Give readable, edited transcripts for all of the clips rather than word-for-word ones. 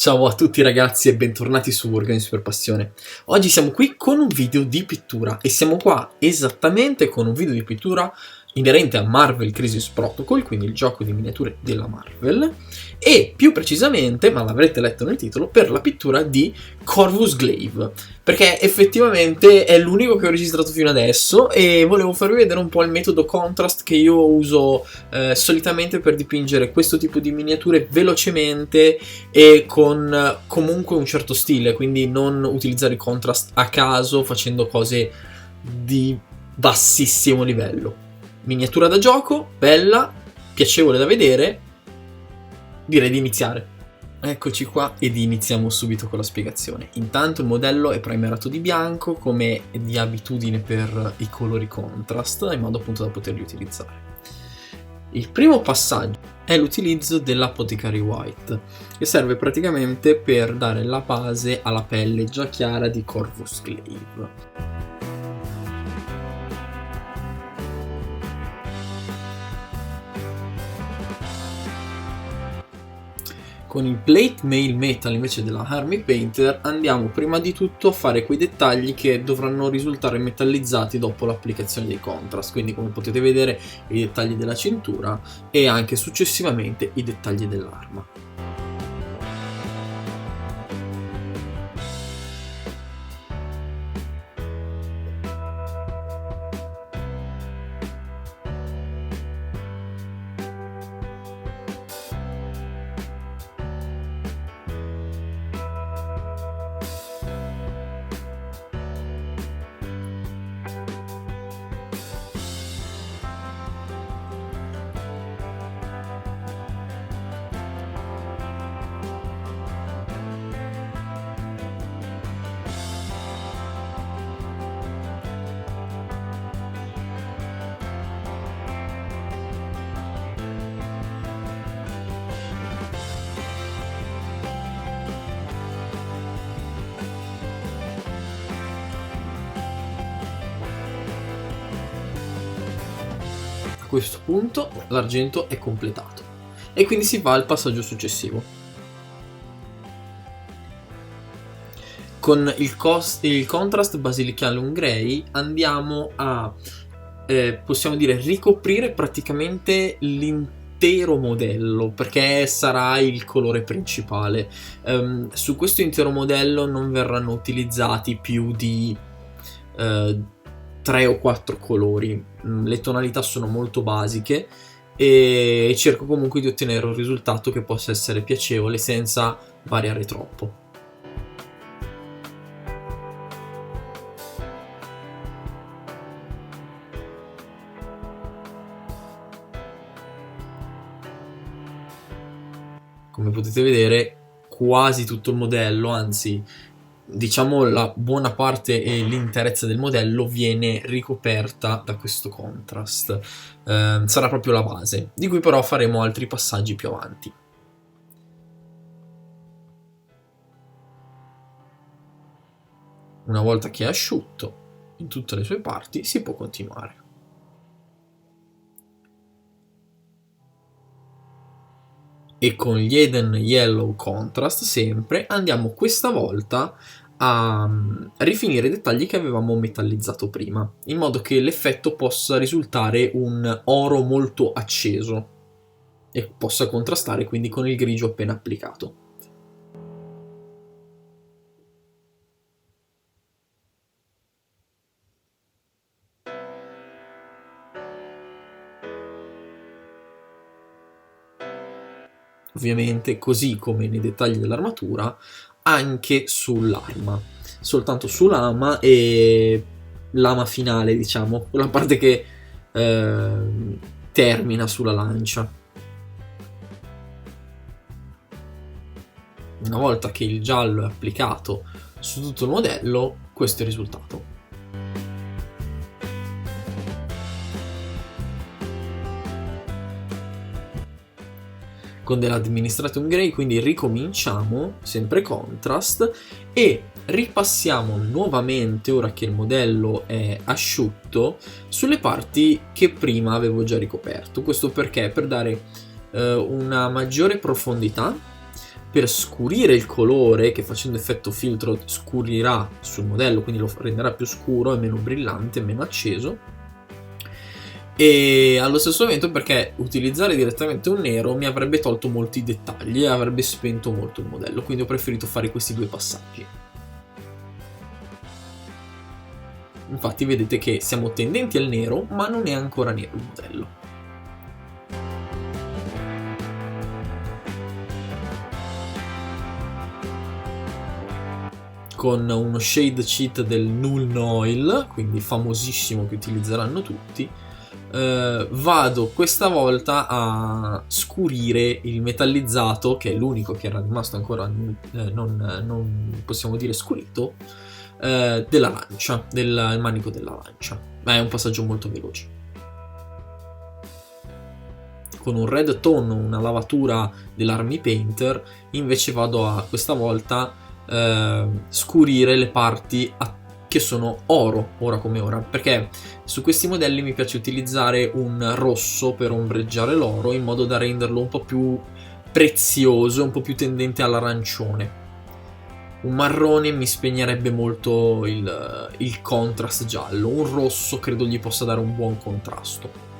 Ciao a tutti ragazzi e bentornati su Wargames per Passione. Oggi siamo qui con un video di pittura e siamo qua esattamente con un video di pittura inerente a Marvel Crisis Protocol, quindi il gioco di miniature della Marvel, e più precisamente, ma l'avrete letto nel titolo, per la pittura di Corvus Glaive, perché effettivamente è l'unico che ho registrato fino adesso e volevo farvi vedere un po' il metodo contrast che io uso solitamente per dipingere questo tipo di miniature velocemente e con comunque un certo stile, quindi non utilizzare il contrast a caso facendo cose di bassissimo livello. Miniatura da gioco, bella, piacevole da vedere, direi di iniziare. Eccoci qua ed iniziamo subito con la spiegazione. Intanto il modello è primerato di bianco come di abitudine per i colori contrast, in modo appunto da poterli utilizzare. Il primo passaggio è l'utilizzo dell'Apothecary White, che serve praticamente per dare la base alla pelle già chiara di Corvus Glaive. Con il Plate Mail Metal invece della Army Painter andiamo prima di tutto a fare quei dettagli che dovranno risultare metallizzati dopo l'applicazione dei contrast, quindi come potete vedere i dettagli della cintura e anche successivamente i dettagli dell'arma. A questo punto l'argento è completato e quindi si va al passaggio successivo. Con il contrast Basilicalium Grey andiamo a, possiamo dire, ricoprire praticamente l'intero modello, perché sarà il colore principale. Su questo intero modello non verranno utilizzati più di 3 o 4 colori, le tonalità sono molto basiche e cerco comunque di ottenere un risultato che possa essere piacevole senza variare troppo. Come potete vedere quasi tutto il modello, anzi diciamo la buona parte e l'interezza del modello viene ricoperta da questo contrast. Sarà proprio la base, di cui però faremo altri passaggi più avanti. Una volta che è asciutto in tutte le sue parti si può continuare. E con gli Eden Yellow Contrast sempre andiamo questa volta a rifinire i dettagli che avevamo metallizzato prima, in modo che l'effetto possa risultare un oro molto acceso e possa contrastare quindi con il grigio appena applicato. Ovviamente, così come nei dettagli dell'armatura, anche sull'arma, soltanto su lama e lama finale, diciamo, quella parte che termina sulla lancia. Una volta che il giallo è applicato su tutto il modello, questo è il risultato. Con dell'Administratum Grey quindi ricominciamo, sempre contrast, e ripassiamo nuovamente, ora che il modello è asciutto, sulle parti che prima avevo già ricoperto. Questo perché? Per dare una maggiore profondità per scurire il colore, che facendo effetto filtro scurirà sul modello, quindi lo renderà più scuro e meno brillante, meno acceso. E allo stesso momento perché utilizzare direttamente un nero mi avrebbe tolto molti dettagli e avrebbe spento molto il modello, quindi ho preferito fare questi due passaggi. Infatti vedete che siamo tendenti al nero, ma non è ancora nero il modello. Con uno shade cheat del Null Oil, quindi famosissimo, che utilizzeranno tutti, vado questa volta a scurire il metallizzato, che è l'unico che era rimasto ancora non possiamo dire scurito, dell'arancia, del manico dell'arancia, ma è un passaggio molto veloce. Con un red tone, una lavatura dell'Army Painter, invece vado a questa volta scurire le parti che sono oro, ora come ora, perché su questi modelli mi piace utilizzare un rosso per ombreggiare l'oro, in modo da renderlo un po' più prezioso, un po' più tendente all'arancione. Un marrone mi spegnerebbe molto il contrast giallo, un rosso credo gli possa dare un buon contrasto.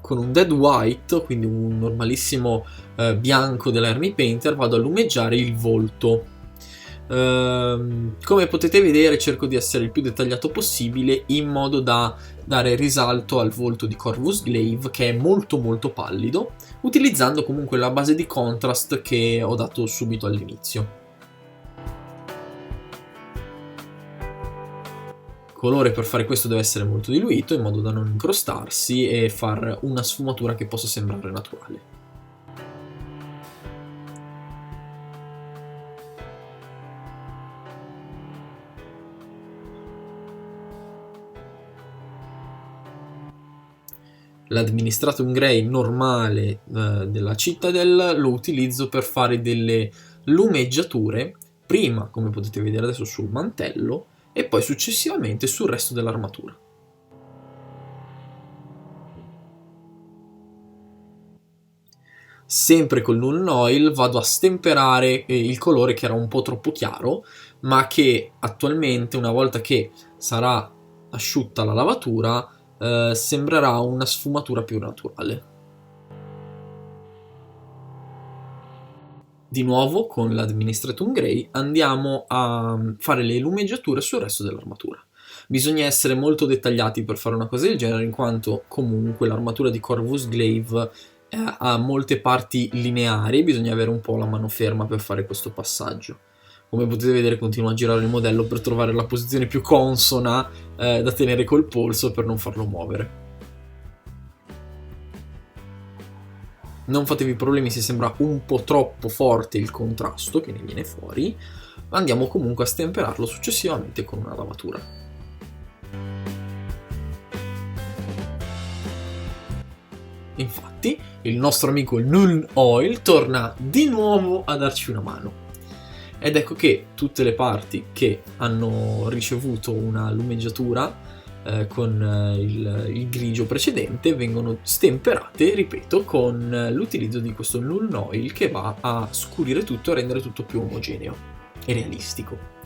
Con un dead white, quindi un normalissimo bianco dell'Army Painter, vado a lumeggiare il volto. Come potete vedere cerco di essere il più dettagliato possibile, in modo da dare risalto al volto di Corvus Glaive, che è molto molto pallido, utilizzando comunque la base di contrast che ho dato subito all'inizio. Il colore per fare questo deve essere molto diluito, in modo da non incrostarsi e fare una sfumatura che possa sembrare naturale. L'Administratum Grey normale della Citadel lo utilizzo per fare delle lumeggiature, prima, come potete vedere adesso, sul mantello, e poi successivamente sul resto dell'armatura. Sempre col Null Oil vado a stemperare il colore, che era un po' troppo chiaro, ma che attualmente, una volta che sarà asciutta la lavatura, sembrerà una sfumatura più naturale. Di nuovo con l'Administratum Grey andiamo a fare le lumeggiature sul resto dell'armatura. Bisogna essere molto dettagliati per fare una cosa del genere, in quanto comunque l'armatura di Corvus Glaive ha molte parti lineari, bisogna avere un po' la mano ferma per fare questo passaggio. Come potete vedere continuo a girare il modello per trovare la posizione più consona da tenere col polso per non farlo muovere. Non fatevi problemi se sembra un po' troppo forte il contrasto che ne viene fuori, ma andiamo comunque a stemperarlo successivamente con una lavatura. Infatti, il nostro amico Null Oil torna di nuovo a darci una mano. Ed ecco che tutte le parti che hanno ricevuto una lumeggiatura con il grigio precedente vengono stemperate, ripeto, con l'utilizzo di questo Null Oil, che va a scurire tutto e rendere tutto più omogeneo e realistico.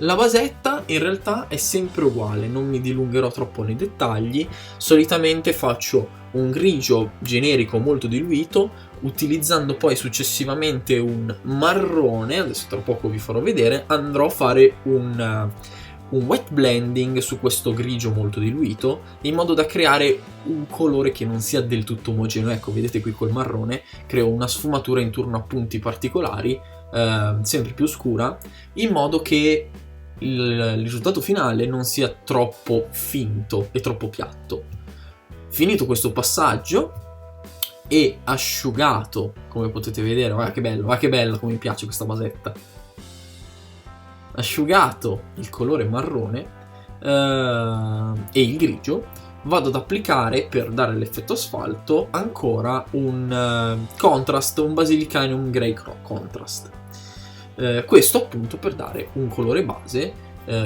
La basetta in realtà è sempre uguale, non mi dilungherò troppo nei dettagli. Solitamente faccio un grigio generico molto diluito, utilizzando poi successivamente un marrone, adesso tra poco vi farò vedere. Andrò a fare un wet blending su questo grigio molto diluito, in modo da creare un colore che non sia del tutto omogeneo. Ecco, vedete qui col marrone creo una sfumatura intorno a punti particolari, sempre più scura, in modo che il risultato finale non sia troppo finto e troppo piatto. Finito questo passaggio e asciugato, come potete vedere, guarda che bello, come mi piace questa basetta. Asciugato il colore marrone e il grigio, vado ad applicare, per dare l'effetto asfalto, ancora un contrast, un Basilicanum Grey contrast. Questo appunto per dare un colore base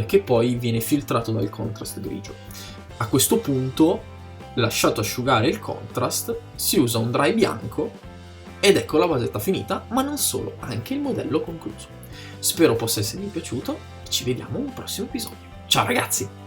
che poi viene filtrato dal contrast grigio. A questo punto, lasciato asciugare il contrast, si usa un dry bianco ed ecco la basetta finita, ma non solo, anche il modello concluso. Spero possa esservi piaciuto e ci vediamo in un prossimo episodio. Ciao ragazzi!